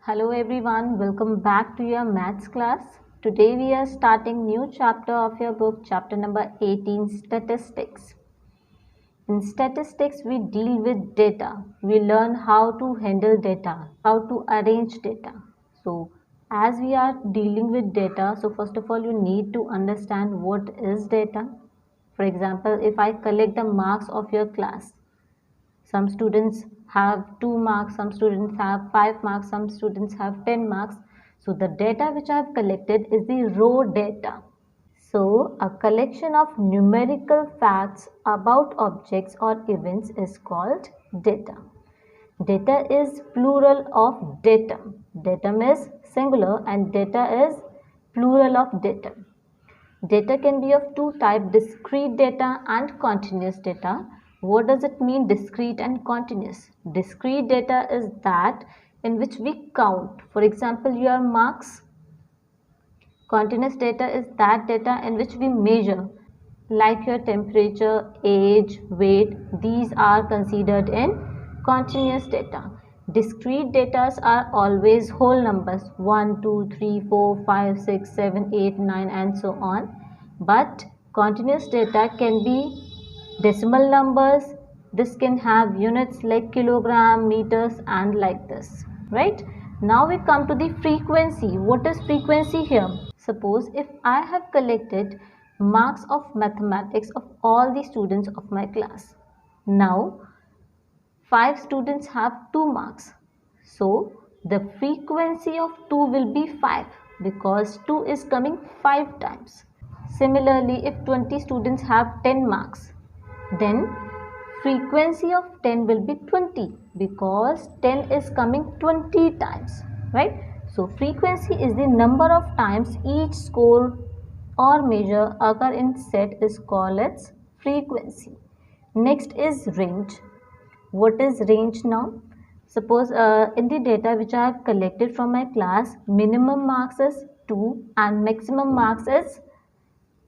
Hello everyone, welcome back to your maths class. Today we are starting new chapter of your book, chapter number 18, Statistics. In statistics, we deal with data. We learn how to handle data, how to arrange data. So as we are dealing with data, so first of all you need to understand what is data. For example, if I collect the marks of your class, some students have 2 marks, some students have 5 marks, some students have 10 marks. So the data which I have collected is the raw data. So a collection of numerical facts about objects or events is called data. Data is plural of datum. Datum is singular and data is plural of datum. Data can be of two types, discrete data and continuous data. What does it mean, discrete and continuous? Discrete data is that in which we count. For example, your marks. Continuous data is that data in which we measure, like your temperature, age, weight. These are considered in continuous data. Discrete data are always whole numbers 1, 2, 3, 4, 5, 6, 7, 8, 9 and so on. But continuous data can be decimal numbers. This can have units like kilogram, meters and like this, right? Now we come to the frequency. What is frequency here? Suppose if I have collected marks of mathematics of all the students of my class. Now 5 students have 2 marks. So the frequency of 2 will be 5 because 2 is coming 5 times. Similarly, if 20 students have 10 marks, then frequency of 10 will be 20 because 10 is coming 20 times, right? So frequency is the number of times each score or measure occur in set is called its frequency. Next is range. What is range now? Suppose in the data which I have collected from my class, minimum marks is 2 and maximum marks is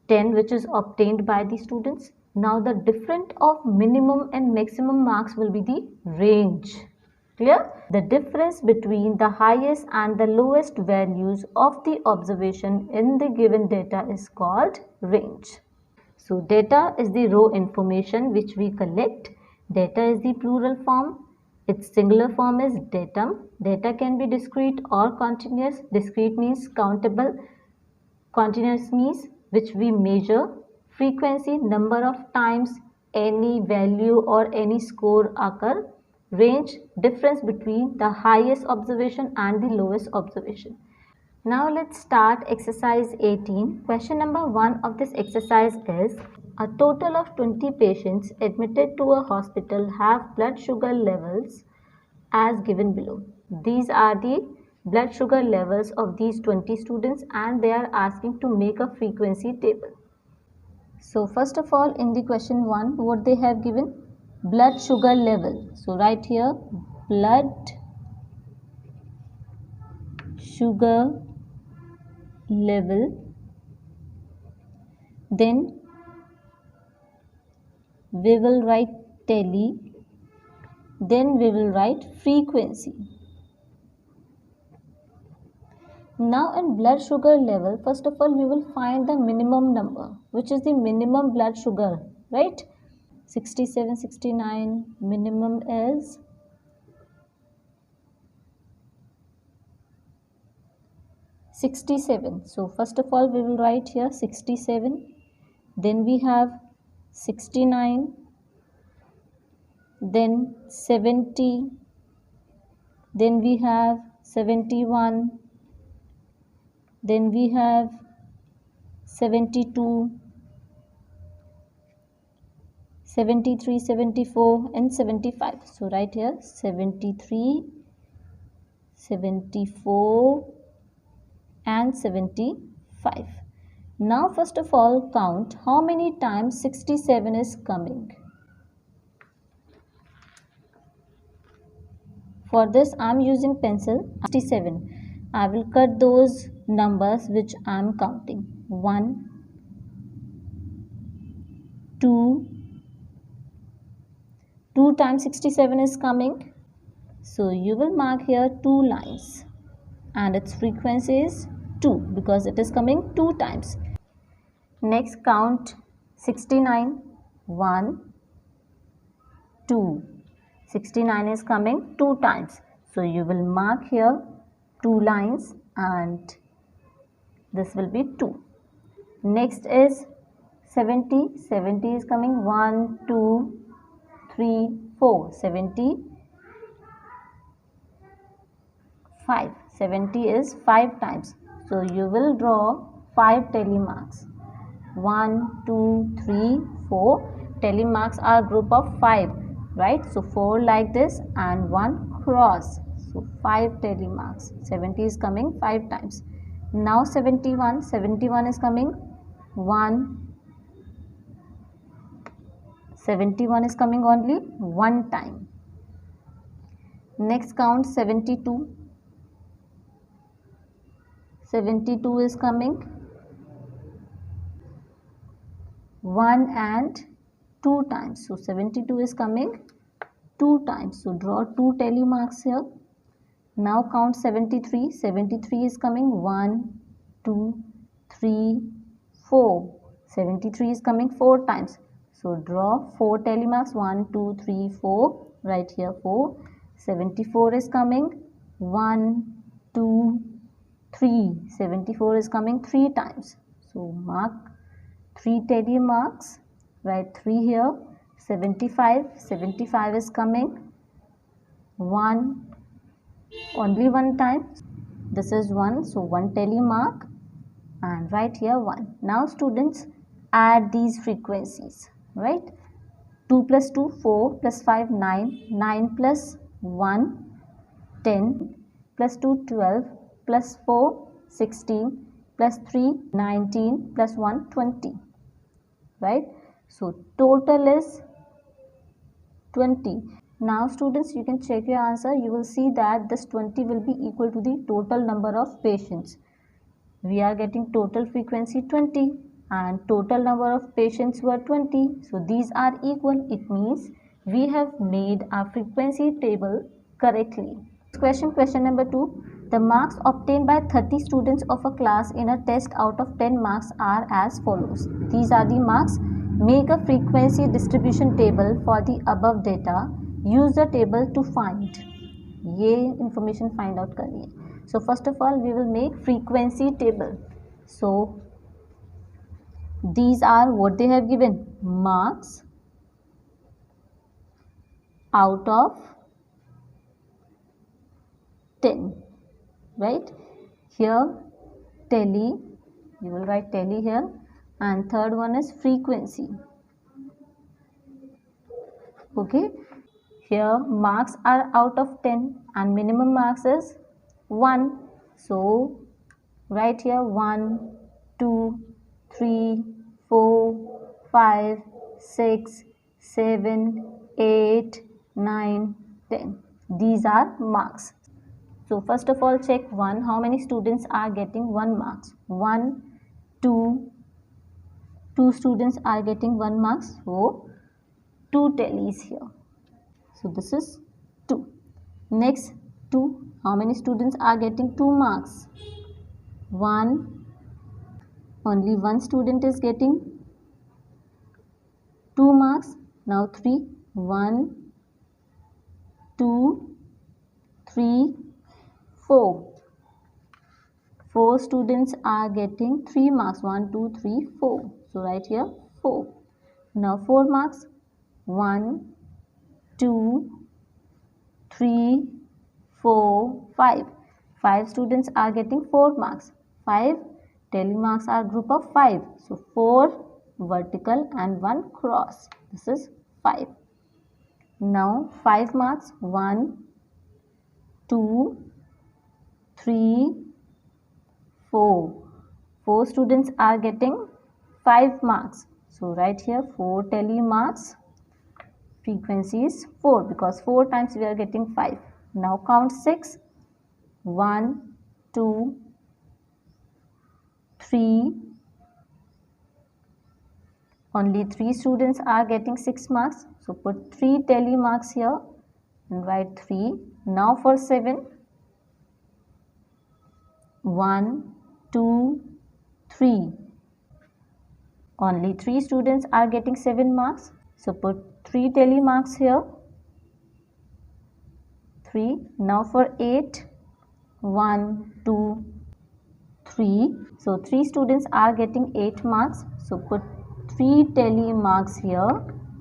10, which is obtained by the students. Now the difference of minimum and maximum marks will be the range. Clear? The difference between the highest and the lowest values of the observation in the given data is called range. So data is the raw information which we collect. Data is the plural form. Its singular form is datum. Data can be discrete or continuous. Discrete means countable. Continuous means which we measure. Frequency, number of times any value or any score occur. Range, difference between the highest observation and the lowest observation. Now let's start exercise 18. Question number 1 of this exercise is, a total of 20 patients admitted to a hospital have blood sugar levels as given below. These are the blood sugar levels of these 20 students and they are asking to make a frequency table. So first of all, in the question 1, what they have given? Blood sugar level. So right here, blood sugar level. Then we will write tally. Then we will write frequency. Now in blood sugar level, first of all we will find the minimum number, which is the minimum blood sugar, right? 67, 69, minimum is 67. So first of all we will write here 67. Then we have 69. Then 70. Then we have 71. Then we have 72, 73, 74 and 75. So right here 73, 74 and 75. Now first of all count how many times 67 is coming. For this I am using pencil. 67. I will cut those numbers which I am counting. 1, 2. 2 times 67 is coming. So you will mark here 2 lines. and its frequency is 2 because it is coming 2 times. Next count 69. 1, 2. 69 is coming 2 times. So you will mark here 2 lines and this will be 2. Next is 70. 70 is coming 1, 2, 3, 4. 75. 70 is 5 times. So you will draw 5 tally marks. 1, 2, 3, 4. Tally marks are group of 5, right? So 4 like this and 1 cross. So 5 tally marks. 70 is coming 5 times. Now 71. 71 is coming 1. 71 is coming only 1 time. Next count 72. 72 is coming 1 and 2 times. So 72 is coming 2 times. So draw 2 tally marks here. Now count 73. 73 is coming 1, 2, 3, 4. 73 is coming 4 times. So draw 4 tally marks. 1, 2, 3, 4. Right here 4. 74 is coming 1, 2, 3. 74 is coming 3 times. So mark 3 tally marks. Write 3 here. 75. 75 is coming 1. Only 1 time. This is 1. So 1 tally mark and right here 1. Now students add these frequencies. Right? 2 plus 2 4 plus 5 9. 9 plus 1 10 plus 2 12 plus 4 16 plus 3 19 plus 1 20. Right? So total is 20. Now students, you can check your answer. You will see that this 20 will be equal to the total number of patients. We are getting total frequency 20 and total number of patients were 20. So these are equal. It means we have made our frequency table correctly. Question number 2. The marks obtained by 30 students of a class in a test out of 10 marks are as follows. These are the marks. Make a frequency distribution table for the above data. Use the table to find. ये information find out करिए. So first of all we will make frequency table. So these are what they have given. Marks out of 10. Right? Here tally. You will write tally here. And third one is frequency. Okay. Here marks are out of 10 and minimum marks is 1. So write here 1, 2, 3, 4, 5, 6, 7, 8, 9, 10. These are marks. So first of all check 1. How many students are getting 1 marks? 1, 2. 2 students are getting 1 marks. So 2 tallies here. So this is 2. Next 2. How many students are getting 2 marks? 1. Only 1 student is getting 2 marks. Now 3. 1, 2, 3, 4. 4 students are getting 3 marks. 1, 2, 3, 4. So write here 4. Now 4 marks. 1, 2, 3, 4, 5. 5 students are getting 4 marks. 5 tally marks are group of 5. So 4 vertical and 1 cross. This is 5. Now 5 marks. 1, 2, 3, 4. 4 students are getting 5 marks. So write here 4 tally marks. Frequency is 4 because 4 times we are getting 5. Now count 6. 1, 2, 3. Only 3 students are getting 6 marks. So put 3 tally marks here and write 3. Now for 7. 1, 2, 3. Only 3 students are getting 7 marks. So put 3 tally marks here. 3. Now for 8. 1, 2, 3. So 3 students are getting 8 marks. So put 3 tally marks here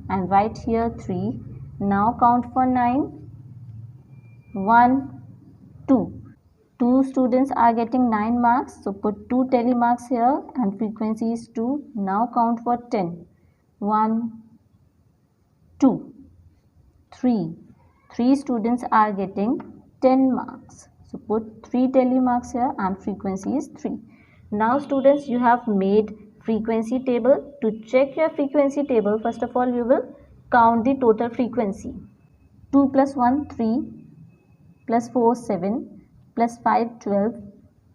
and write here 3. Now count for 9. 1, 2. 2 students are getting 9 marks. So put 2 tally marks here and frequency is 2. Now count for 10. 1, 2, 3. 3 students are getting 10 marks. So put 3 tally marks here and frequency is 3. Now students, you have made frequency table. To check your frequency table, first of all you will count the total frequency. 2 plus 1 3 plus 4 7 plus 5 12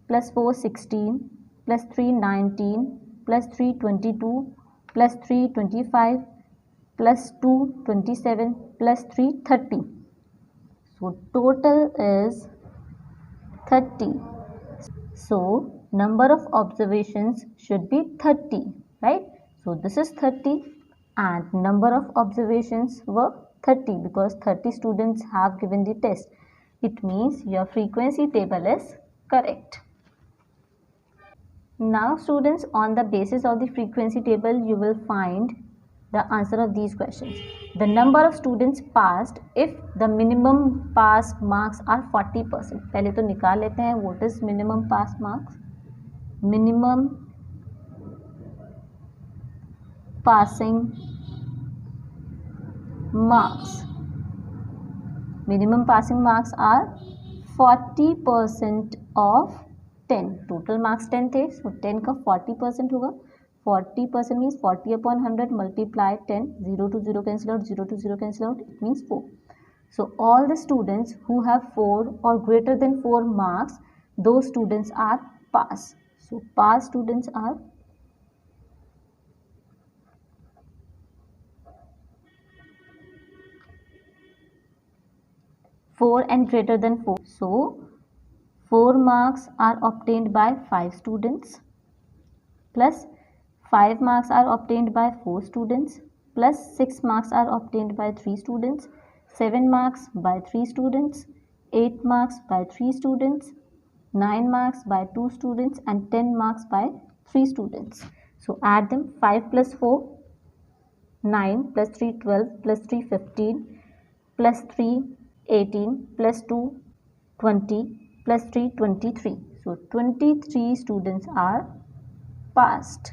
plus 4 16 plus 3 19 plus 3 22 plus 3 25 plus 2 27 plus 3 30. So total is 30. So number of observations should be 30, right? So this is 30 and number of observations were 30 because 30 students have given the test. It means your frequency table is correct. Now students, on the basis of the frequency table, you will find the answer of these questions. The number of students passed if the minimum pass marks are 40%. पहले तो निकाल लेते हैं what is minimum pass marks. Minimum passing marks. Minimum passing marks are 40% of 10. Total marks 10 थे, so 10 का 40% होगा. 40% means 40 upon 100 multiply 10. 0 to 0 cancel out, 0 to 0 cancel out, it means 4. So all the students who have 4 or greater than 4 marks, those students are pass. So pass students are 4 and greater than 4. So 4 marks are obtained by 5 students plus 5 marks are obtained by 4 students plus 6 marks are obtained by 3 students, 7 marks by 3 students, 8 marks by 3 students, 9 marks by 2 students and 10 marks by 3 students. So add them. 5 plus 4 9 plus 3 12 plus 3 15 plus 3 18 plus 2 20 plus 3 23. So 23 students are passed.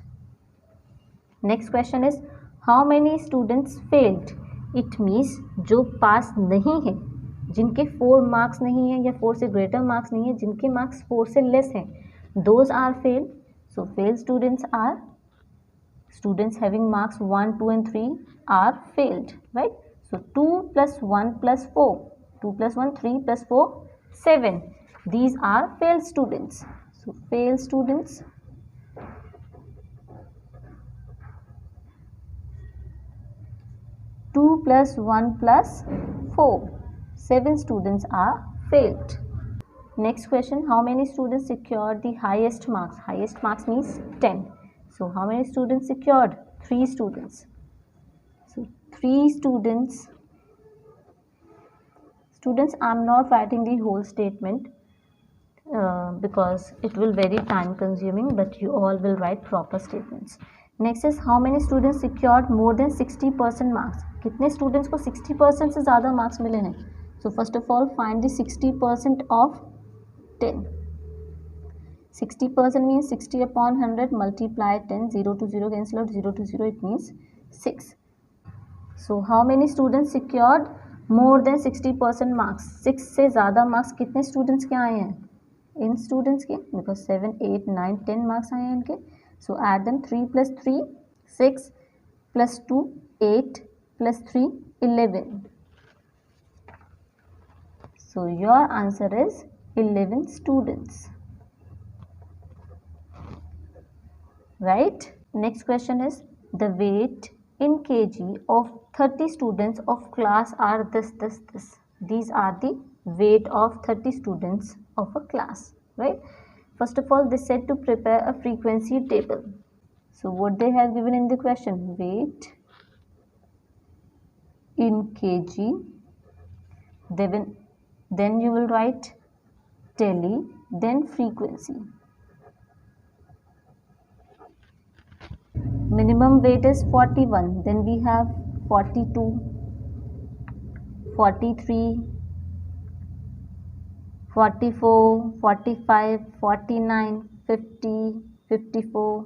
Next question is how many students failed? It means जो पास नहीं है, जिनके 4 marks नहीं है या 4 से greater marks नहीं है, जिनके मार्क्स 4 से लेस हैं, those are failed. So failed students are students having marks 1, 2 and 3 are failed, right? So 2 plus 1 plus 4, 2 plus 1 3 plus 4 7. These are failed students. So failed students. Two plus 1 plus 4. 7 students are failed. Next question, how many students secured the highest marks? Highest marks means 10. So how many students secured? 3 students. So 3 students. Students, I am not writing the whole statement because it will very time consuming, but you all will write proper statements. Next is how many students secured more than 60% marks? कितने students को 60% से ज़्यादा marks मिले हैं? So first of all find the 60% of 10. 60% means 60 upon 100 multiply 10. 0 to 0 cancel out, 0 to 0 it means 6. So how many students secured more than 60% marks? 6 से ज़्यादा marks कितने students के आए हैं? इन students के, because 7, 8, 9, 10 marks आए हैं इनके. So add them. 3 plus 3 6 plus 2 8 plus 3 11. So your answer is 11 students. Right? Next question is the weight in kg of 30 students of class are this. These are the weight of 30 students of a class, right? First of all, they said to prepare a frequency table. So what they have given in the question, weight in kg, then you will write tele, then frequency. Minimum weight is 41, then we have 42, 43, 44, 45, 49, 50, 54,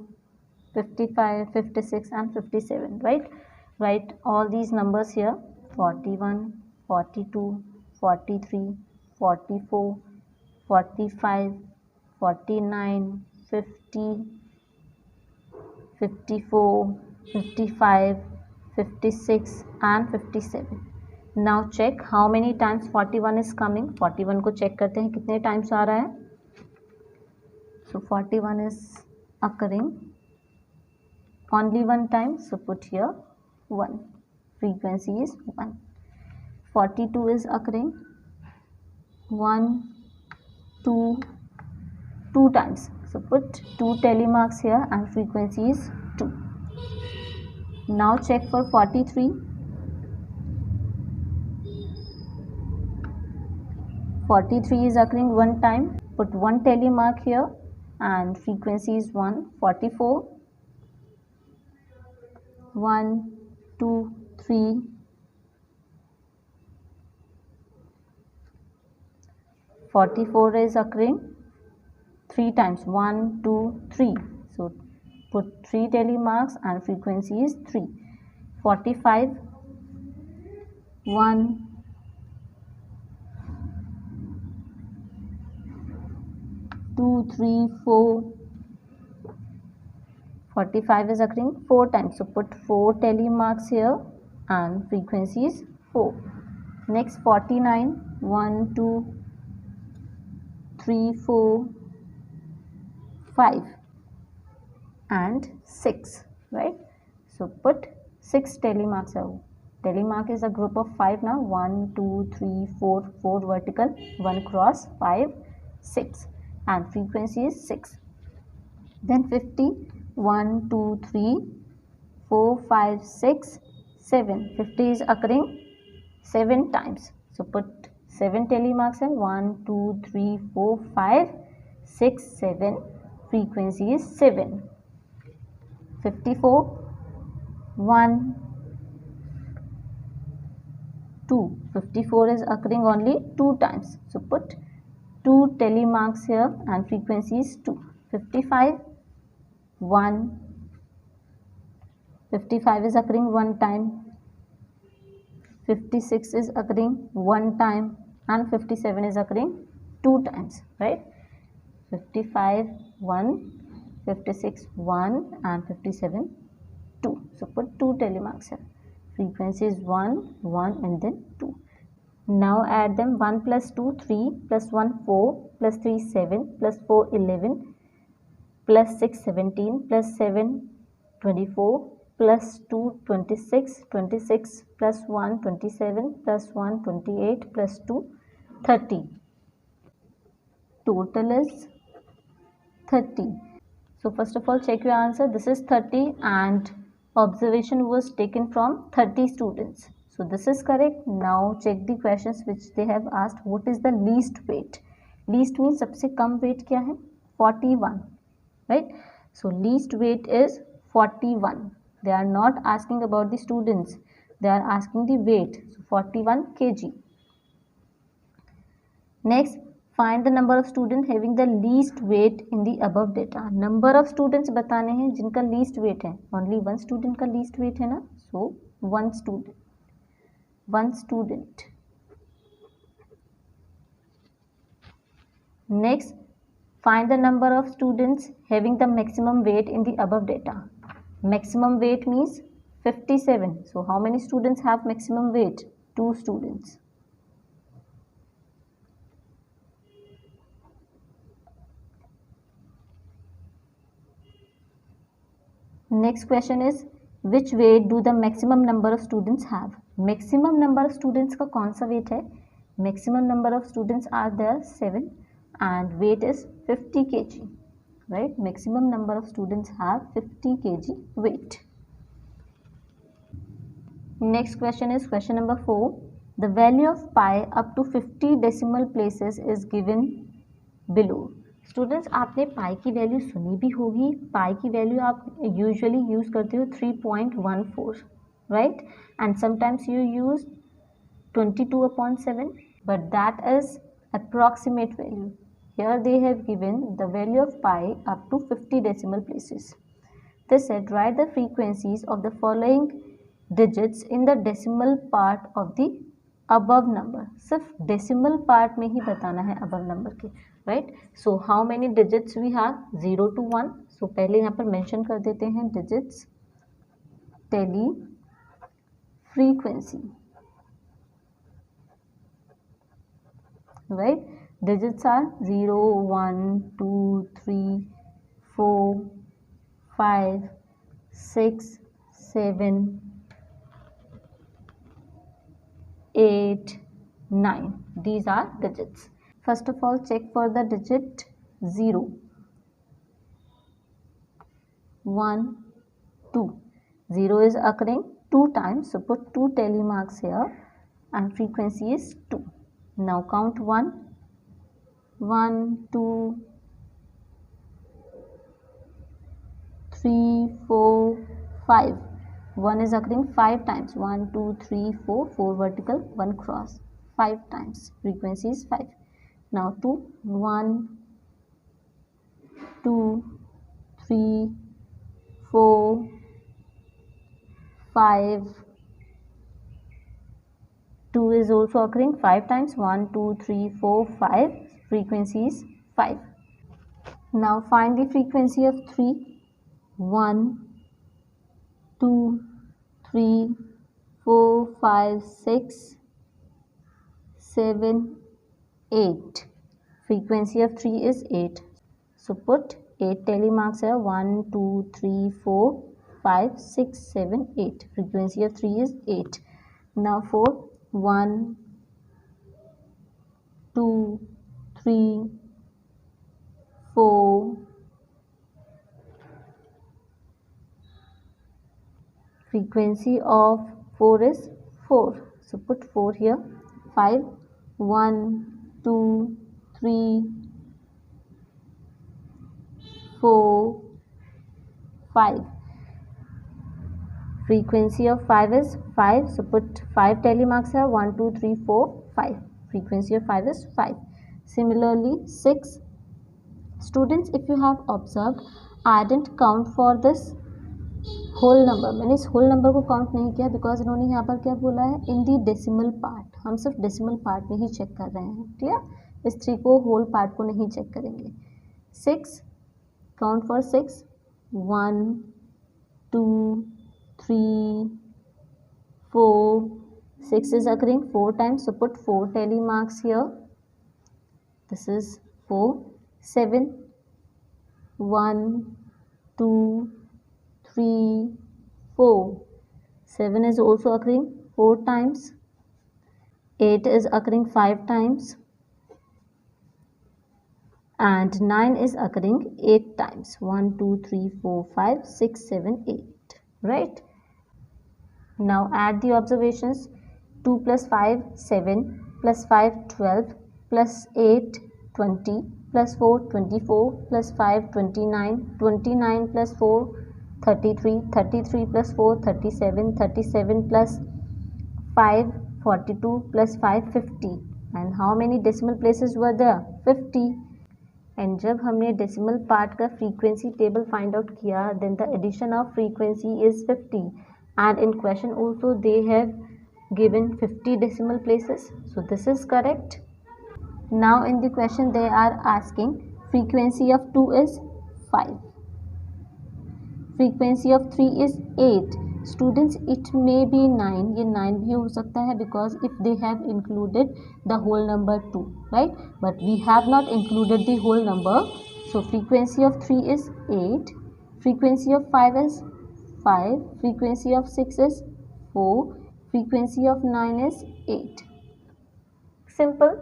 55, 56 and 57, right? Write all these numbers here, 41, 42, 43, 44, 45, 49, 50, 54, 55, 56 and 57. Now check how many times 41 is coming. 41 को check करते हैं कितने times आ रहा है. So 41 is occurring only one time, so put here 1. Frequency is 1. 42 is occurring 1, 2 times, so put 2 telemarks here and frequency is 2. Now check for 43. 43 is occurring one time, put 1 telemark here and frequency is 1. 44, 1, 2, 3, 44 is occurring 3 times, 1, 2, 3. So put 3 telemarks and frequency is 3. 45, 1, 2, 3, 4. 45 is occurring 4 times, so put 4 telemarks here and frequency is 4. Next 49, 1, 2, 3, 4, 5 and 6, right? So put 6 telemarks here. Telemark is a group of 5 now. 1, 2, 3, 4, 4 vertical, 1 cross, 5, 6 and frequency is 6. Then 50, 1, 2, 3, 4, 5, 6, 7. 50 is occurring 7 times. So put 7 telemarks here. 1, 2, 3, 4, 5, 6, 7. Frequency is 7. 54, 1, 2. 54 is occurring only 2 times. So put 2 telemarks here and frequency is 2. 55, 1. 55 is occurring 1 time. 56 is occurring 1 time and 57 is occurring 2 times, right? 55, 1, 56, 1 and 57, 2. So put 2 telemarks here. Frequency is 1, 1 and then 2. Now add them. 1 plus 2, 3 plus 1, 4 plus 3, 7 plus 4, 11 plus 6, 17 plus 7, 24 plus 2, 26, 26 plus 1, 27 plus 1, 28 plus 2, 30. Total is 30. So first of all check your answer. This is 30 and observation was taken from 30 students. So this is correct. Now check the questions which they have asked. What is the least weight? Least means सबसे कम weight क्या है? 41, right? So least weight is 41. They are not asking about the students. They are asking the weight. So 41 kg. Next, find the number of students having the least weight in the above data. Number of students बताने हैं जिनका least weight है. Only one student का least weight है ना? So one student. One student. Next, find the number of students having the maximum weight in the above data. Maximum weight means 57. So how many students have maximum weight? 2 students. Next question is, which weight do the maximum number of students have? Maximum number of students का कौन सा weight है? Maximum number of students are there 7 and weight is 50 kg, right? Maximum number of students have 50 kg weight. Next question is question number 4. The value of pi up to 50 decimal places is given below. Students, आपने पाई की value सुनी भी होगी. पाई की value आप usually use करते हो 3.14, right? And sometimes you use 22/7, but that is approximate value. Here they have given the value of pi up to 50 decimal places. They said write the frequencies of the following digits in the decimal part of the above number. सिर्फ decimal part में ही बताना है above number के, right? So how many digits we have? 0 to 1. So पहले यहाँ पर mention कर देते हैं digits. Tally frequency, right? Digits are 0, 1, 2, 3, 4, 5, 6, 7, 8, 9. These are digits. First of all, check for the digit 0. 1, 2. 0 is occurring 2 times, so put 2 tally marks here, and frequency is 2. Now count 1, 1, 2, 3, 4, 5. 1 is occurring 5 times. 1, 2, 3, 4. 4 vertical, 1 cross. 5 times. Frequency is 5. Now 2. 1, 2, 3, 4, 5. 2 is also occurring 5 times. 1, 2, 3, 4, 5. Frequency is 5. Now find the frequency of 3. 1, 2, 3, 4, 5, 6, 7, 8. Frequency of 3 is 8. So put 8 tally marks here. 1, 2, 3, 4, 5, 6, 7, 8. Frequency of 3 is 8. Now 4. 1, 2, 3, 4. Frequency of 4 is 4. So put 4 here. 5. 1, 2, 3, 4, 5. Frequency of 5 is 5. So put 5 tally marks here. 1, 2, 3, 4, 5. Frequency of 5 is 5. Similarly, 6. Students, if you have observed, I didn't count for this whole number. मैंने इस whole number को count नहीं किया because इन्होंने यहाँ पर क्या बोला है, इन दी डेसिमल पार्ट. हम सिर्फ डेसिमल पार्ट में ही चेक कर रहे हैं. क्लियर? इस 3 को होल पार्ट को नहीं चेक करेंगे. 6. Count for 6. 1, 2, 3, 4. 6 is occurring 4 times, so put 4 tally marks here. This is 4. 7. 1, 2, 3, 4. 7 is also occurring 4 times. 8 is occurring 5 times. And 9 is occurring 8 times. 1, 2, 3, 4, 5, 6, 7, 8. Right? Now add the observations. 2 plus 5, 7. Plus 5, 12. Plus 8, 20. Plus 4, 24. Plus 5, 29. 29 plus 4, 33. 33 plus 4, 37. 37 plus 5, 42. Plus 5, 50. And how many decimal places were there? 50. And जब हमने decimal part का frequency table find out किया, then the addition of frequency is 50. And in question also they have given 50 decimal places. So this is correct. Now in the question they are asking frequency of 2 is 5. Frequency of 3 is 8. Students, it may be 9. ये 9 भी हो सकता है because if they have included the whole number 2, right? But we have not included the whole number. So frequency of 3 is 8. Frequency of 5 is 5. Frequency of 6 is 4. Frequency of 9 is 8. Simple.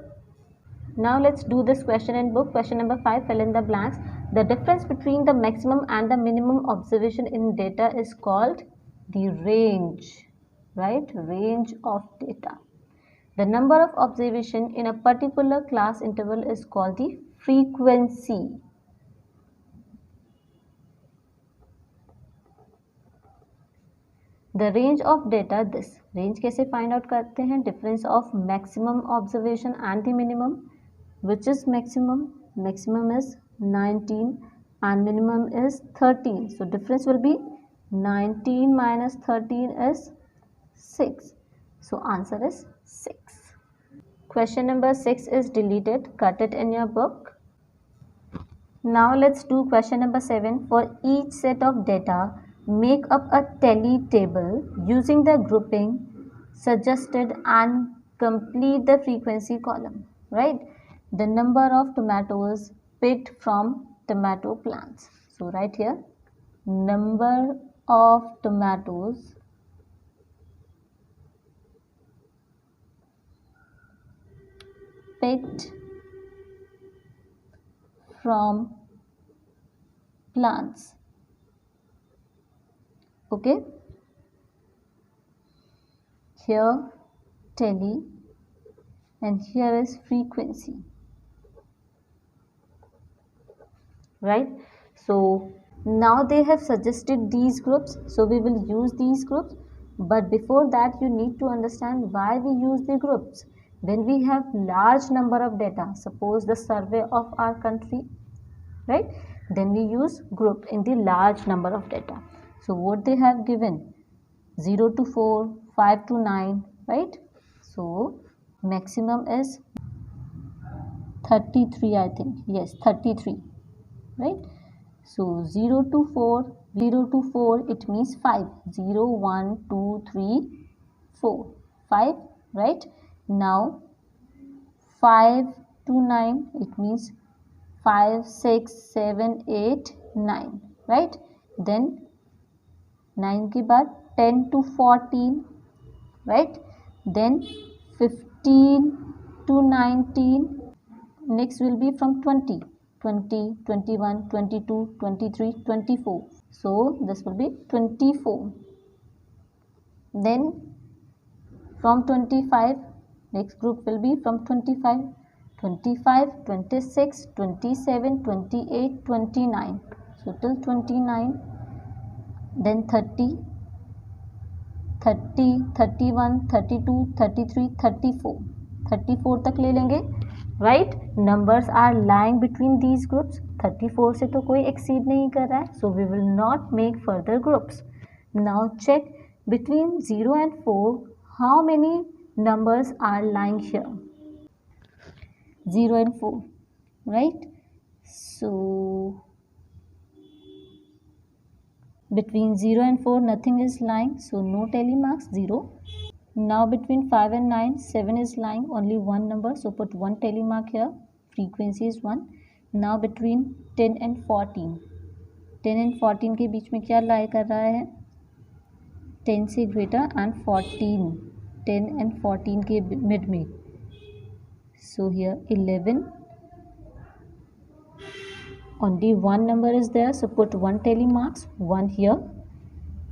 Now let's do this question in book. Question number 5, fill in the blanks. The difference between the maximum and the minimum observation in data is called the range, right? Range of data. The number of observation in a particular class interval is called the frequency. The range of data, this range कैसे find out करते हैं? Difference of maximum observation and the minimum. Which is maximum? Maximum is 19 and minimum is 13. So difference will be 19 minus 13 is 6. So answer is 6. Question number 6 is deleted. Cut it in your book. Now let's do question number 7. For each set of data, make up a tally table using the grouping suggested and complete the frequency column, right? The number of tomatoes picked from tomato plants. So right here, number of tomatoes picked from plants. Okay, here tally and here is frequency, right? So now they have suggested these groups, so we will use these groups. But before that, you need to understand why we use the groups. When we have large number of data, suppose the survey of our country, right? Then we use group in the large number of data. So what they have given, 0 to 4, 5 to 9, right? So maximum is 33, I think. Yes, 33, right? So 0 to 4, 0 to 4, it means 5. 0, 1, 2, 3, 4, 5, right? Now 5 to 9, it means 5, 6, 7, 8, 9, right? Then 9 के बाद 10 to 14, right? Then 15 to 19. Next will be from 20, 20, 21, 22, 23, 24. So this will be 24. Then from 25, next group will be from 25, 25, 26, 27, 28, 29. So till 29. Then 30, 30, 31, 32, 33, 34. 34 तक ले लेंगे, right? Numbers are lying between these groups. 34 से तो कोई exceed नहीं कर रहा है, so we will not make further groups. Now check between 0 and 4, how many numbers are lying here? 0 and 4, right? So between 0 and 4 nothing is lying, so no tally marks, 0. Now between 5 and 9, 7 is lying, only one number, so put one tally mark here. Frequency is 1. Now between 10 and 14, 10 and 14 के बीच में क्या lie कर रहा है? 10 से greater and 14, 10 and 14 के mid में. So here 11. Only one number is there, so put one tally marks, 1 here.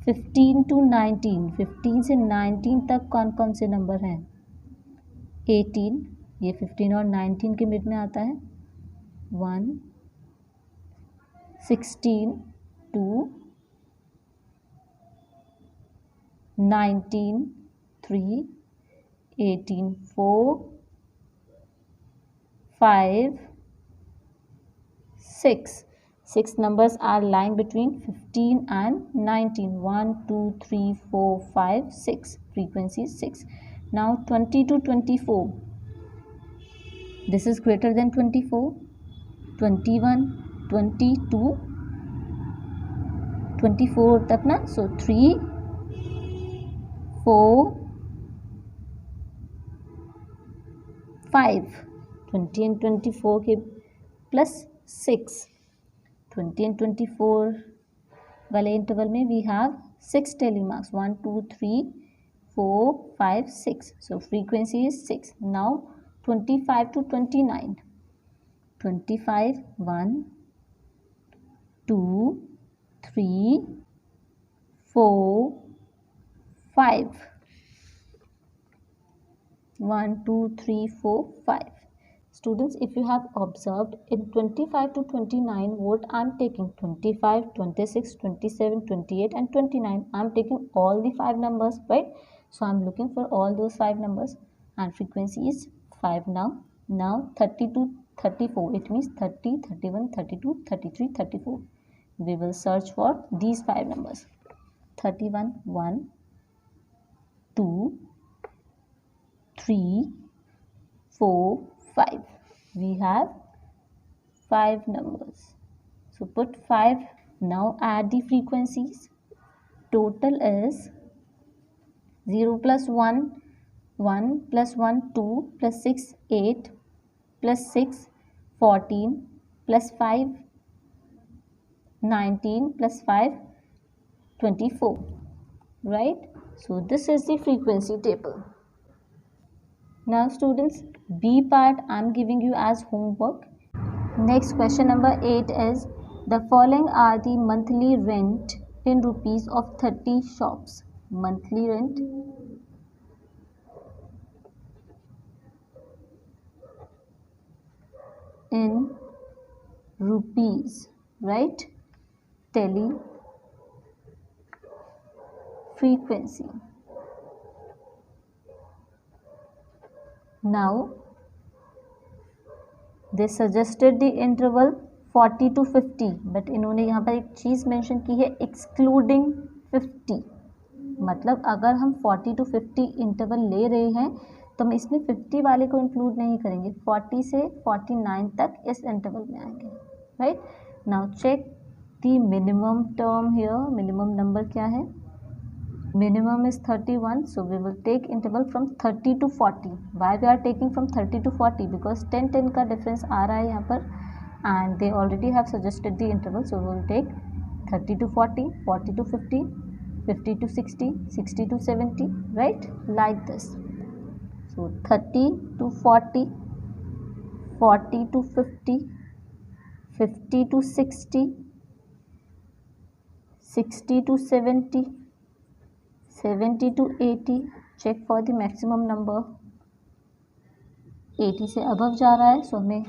15 to 19, 15 से 19 तक कौन कौन से नंबर हैं? 18, ये 15 और 19 के मिड में आता है. 1, 16, 2, 19, 3, 18, 4, 5, 6. 6 numbers are lying between 15 and 19. 1, 2, 3, 4, 5, 6. Frequency is 6. Now 20 to 24. This is greater than 24. 21, 22, 24 तक ना. So 3, 4, 5. 20 and 24 के plus 6. 20 and 24 वाले इंटरवल में we have 6 tally marks. 1, 2, 3, 4, 5, 6. So frequency is 6. Now 25 to 29. 25, 1, 2, 3, 4, 5. 1, 2, 3, 4, 5. Students, if you have observed, in 25 to 29, what I am taking 25, 26, 27, 28 and 29. I am taking all the 5 numbers, right? So I am looking for all those 5 numbers and frequency is 5 now. Now 30 to 34, it means 30, 31, 32, 33, 34. We will search for these 5 numbers. 31, 1, 2, 3, 4, 5. We have 5 numbers. So put 5. Now add the frequencies. Total is 0 plus 1, 1 plus 1, 2 plus 6, 8 plus 6, 14 plus 5, 19 plus 5, 24. Right? So this is the frequency table. Now students, B part I am giving you as homework. Next question number 8 is, the following are the monthly rent in rupees of 30 shops. Monthly rent in rupees, right? Tele frequency. Now they suggested the interval 40 to 50, but इन्होंने यहाँ पर एक चीज़ mention की है excluding 50. मतलब अगर हम 40 to 50 interval ले रहे हैं तो हम इसमें 50 वाले को इंक्लूड नहीं करेंगे, 40 से 49 तक इस इंटरवल में आएंगे. Right? Now check the minimum term here. Minimum number क्या है? Minimum is 31, so we will take interval from 30 to 40. Why we are taking from 30 to 40? Because 10 का difference आ रहा है यहाँ पर and they already have suggested the interval, so we will take 30 to 40, 40 to 50, 50 to 60, 60 to 70, right? Like this. So 30 to 40, 40 to 50, 50 to 60, 60 to 70, 70 to 80. Check for the maximum number. 80 से above जा रहा है, सो हमें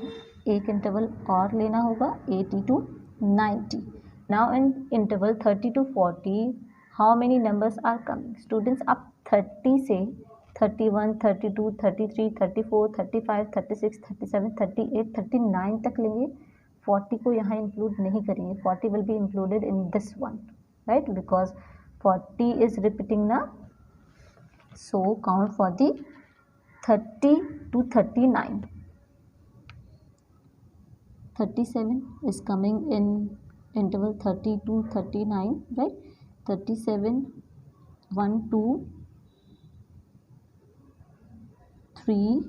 एक इंटरवल और लेना होगा, 80 to 90. Now in interval 30 to 40 how many numbers are coming? Students, आप 30 से 31, 32, 33, 34, 35, 36, 37, 38, 39 तक लेंगे. 40 को यहाँ इंक्लूड नहीं करेंगे. 40 will be included in this one, right? Because 40 is repeating now, so count for the 30 to 39. 37 is coming in interval 30 to 39, right? 37, 1, 2, 3,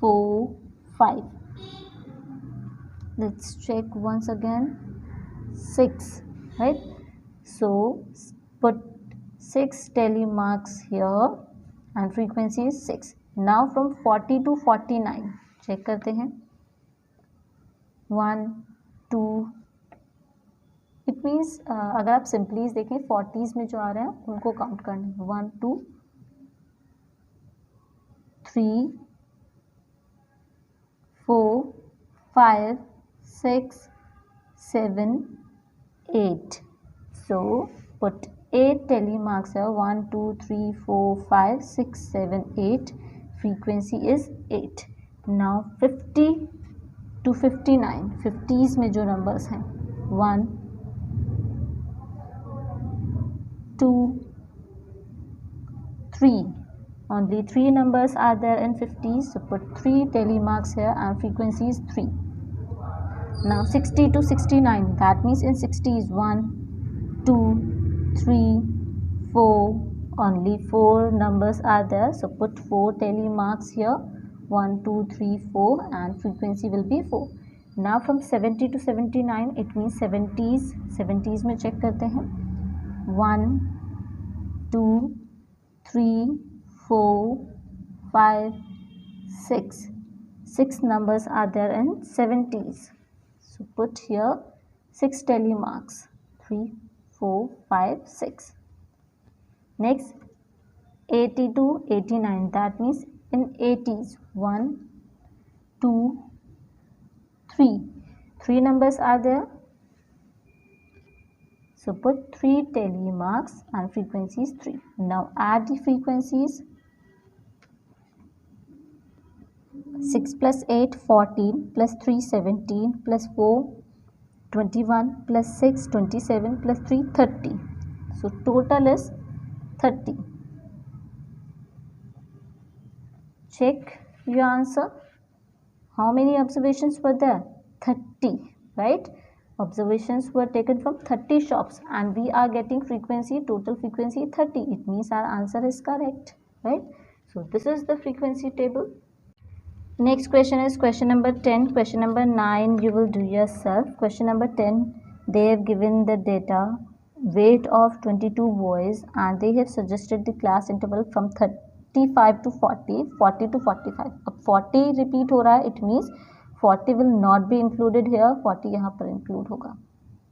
4, 5. Let's check once again. 6, right? So put 6 tally marks here and frequency is 6. Now from 40 to 49 check करते हैं. 1, 2. It means अगर आप सिंपलीज देखें 40s में जो आ रहे हैं उनको काउंट करना है. 1, 2, 3, 4, 5, 6, 7, 8. So put 8 tally marks here. 1, 2, 3, 4, 5, 6, 7, 8. Frequency is 8. Now 50 to 59. 50s में जो numbers हैं 1, 2, 3. Only 3 numbers are there in 50s. So put 3 tally marks here and frequency is 3. Now 60 to 69, that means in 60s 1, 2, 3, 4. Only 4 numbers are there, so put 4 tally marks here. 1, 2, 3, 4 and frequency will be 4. Now from 70 to 79, it means 70s. 70s में check करते हैं. 1, 2, 3, 4, 5, 6. 6 numbers are there in 70s. So put here 6 tally marks. 3, 4, 5, 6. Next 80 to 89. That means in 80s. 1, 2, 3. 3 numbers are there. So put 3 tally marks and frequency is 3. Now add the frequencies. 6 plus 8, 14, plus 3, 17, plus 4, 21, plus 6, 27, plus 3, 30. So total is 30. Check your answer. How many observations were there? 30, right? Observations were taken from 30 shops and we are getting frequency, total frequency 30. It means our answer is correct, right? So this is the frequency table. Next question is question number 10. Question number 9 you will do yourself. Question number 10, they have given the data weight of 22 boys and they have suggested the class interval from 35 to 40, 40 to 45. अब 40 repeat हो रहा है, it means 40 will not be included here, 40 यहाँ पर include होगा,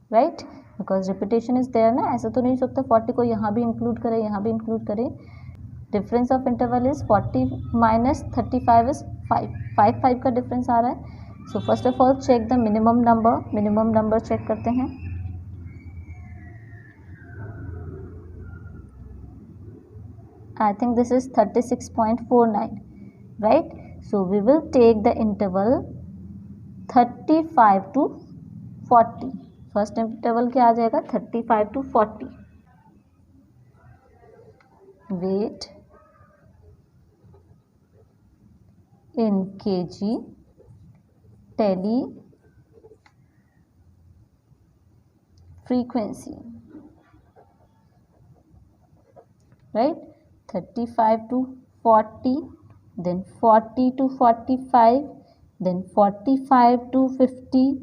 right? Because repetition is there ना, ऐसा तो नहीं सकता 40 को यहाँ भी include करे, यहाँ भी include करे. Difference of interval is 40 minus 35 is 5. 5 का difference आ रहा है. So first of all check the minimum number. Minimum number check करते हैं. I think this is 36.49, right? So we will take the interval 35 to 40. First interval क्या आ जाएगा? 35 to 40. Weight in kg, tally, frequency, right? 35 to 40, then 40 to 45, then 45 to 50,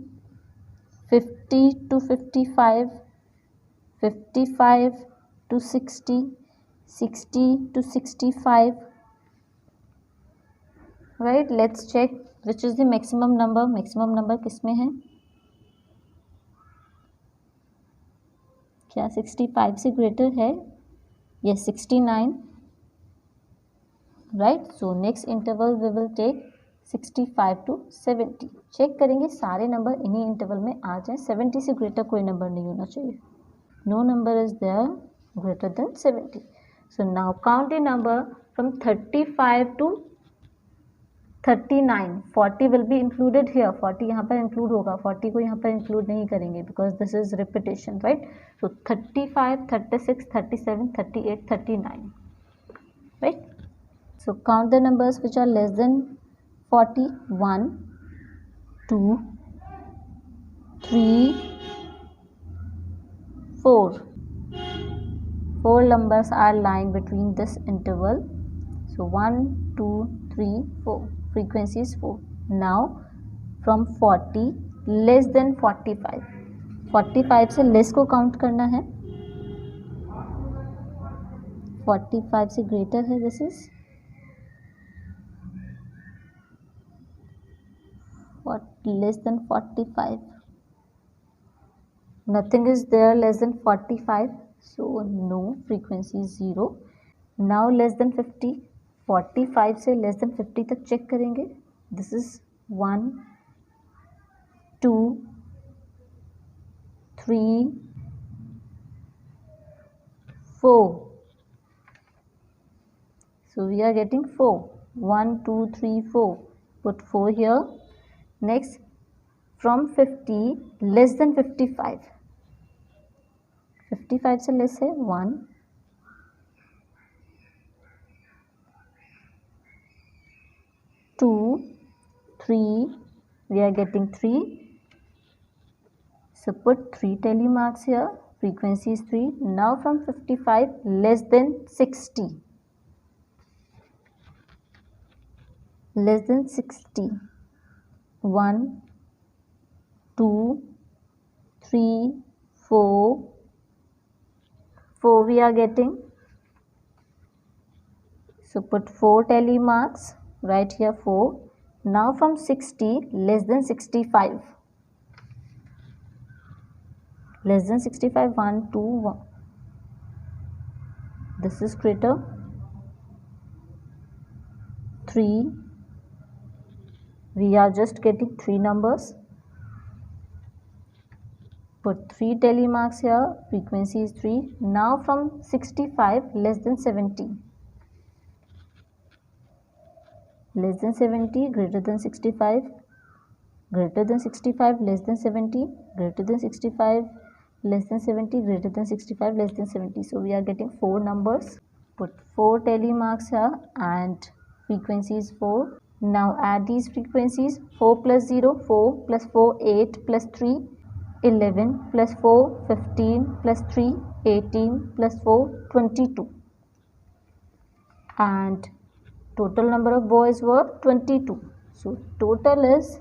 50 to 55, 55 to 60, 60 to 65, right? Let's check which is the maximum number. Maximum number किस में है? क्या 65 से greater है? Yes, 69, right? So next interval we will take 65 to 70. Check करेंगे सारे number इन्हीं interval में आ जाए. 70 से ग्रेटर कोई नंबर नहीं होना चाहिए. No number is there greater than 70. So now count the number from 35 to 39. 40 will be included here. 40 यहाँ पर include होगा. 40 को यहाँ पर include नहीं करेंगे because this is repetition, right? So 35, 36, 37, 38, 39, right? So count the numbers which are less than 40. 1, 2, 3, 4. 4 numbers are lying between this interval. So 1, 2, 3, 4. Frequency is 4. Now from 40 less than 45. 45 से less को count करना है. 45 से greater है. This is less than 45. Nothing is there less than 45. So no, frequency is 0. Now less than 50. 45 से less than 50 तक check करेंगे. This is 1, 2, 3, 4. So we are getting 4. 1, 2, 3, 4. Put 4 here. Next from 50 less than 55. 55 से less है. 1, 2, 3. We are getting 3. So put 3 tally marks here. Frequency is 3. Now from 55 less than 60. Less than 60. 1, 2, 3, 4. 4 we are getting. So put 4 tally marks, right here 4. Now from 60, less than 65. Less than 65, 1, 2, 1. This is greater. 3. We are just getting 3 numbers. Put 3 tally marks here. Frequency is 3. Now from 65, less than 70. Less than 70, greater than 65. Greater than 65, less than 70. Greater than 65, less than 70. Greater than 65, less than 70. So we are getting 4 numbers. Put 4 tally marks here and frequency is 4. Now add these frequencies. 4 plus 0, 4 plus 4, 8 plus 3, 11 plus 4, 15 plus 3, 18 plus 4, 22. And total number of boys were 22. So total is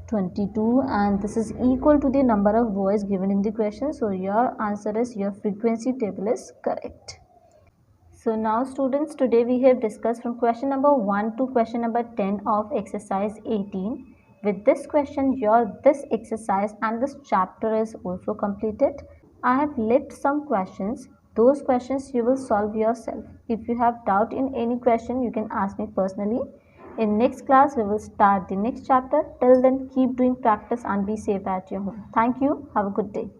22, and this is equal to the number of boys given in the question. So your answer is, your frequency table is correct. So now students, today we have discussed from question number 1 to question number 10 of exercise 18. With this question, this exercise and this chapter is also completed. I have left some questions. Those questions you will solve yourself. If you have doubt in any question, you can ask me personally. In next class, we will start the next chapter. Till then, keep doing practice and be safe at your home. Thank you. Have a good day.